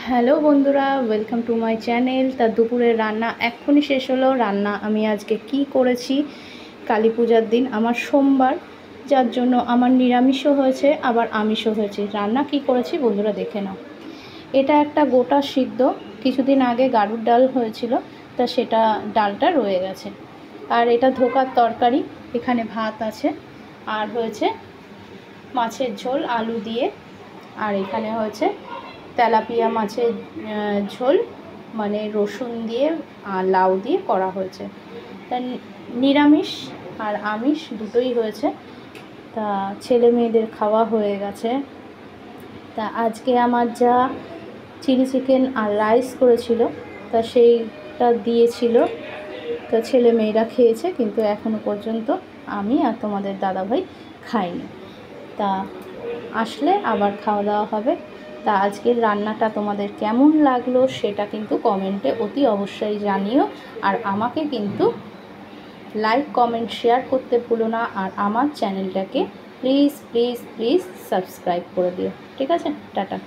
Hello বন্ধুরা, welcome to my channel. তা দুপুরের রান্না এক্ষুনি শেষ হলো। রান্না আমি আজকে কি করেছি, কালী পূজার দিন আমার সোমবার, যার জন্য আমার নিরামিষও হয়েছে আবার আমিষও হয়েছে। রান্না কি করেছি বন্ধুরা দেখে নাও। এটা একটা গোটা সিদ্ধ, কিছুদিন আগে গাড়ুর ডাল হয়েছিল, তা সেটা ডালটা রয়ে গেছে। আর এটা ধোকার তরকারি, এখানে ভাত আছে, আর হয়েছে মাছের ঝোল আলু দিয়ে, আর এখানে হয়েছে তেলাপিয়া মাছের ঝোল, মানে রসুন দিয়ে আর লাউ দিয়ে করা হয়েছে। তা নিরামিষ আর আমিষ দুটোই হয়েছে। তা ছেলে মেয়েদের খাওয়া হয়ে গেছে। তা আজকে আমার যা চিলি চিকেন আর রাইস করেছিল, তা সেইটা দিয়েছিল, তো ছেলে মেয়েরা খেয়েছে, কিন্তু এখনও পর্যন্ত আমি আর তোমাদের দাদাভাই খাইনি। তা আসলে আবার খাওয়া দাওয়া হবে। তা আজকের রান্নাটা তোমাদের কেমন লাগলো সেটা কিন্তু কমেন্টে অতি অবশ্যই জানিও। আর আমাকে কিন্তু লাইক কমেন্ট শেয়ার করতে ভুলো না। আর আমার চ্যানেলটাকে প্লিজ প্লিজ প্লিজ সাবস্ক্রাইব করে দিও। ঠিক আছে, টাটা।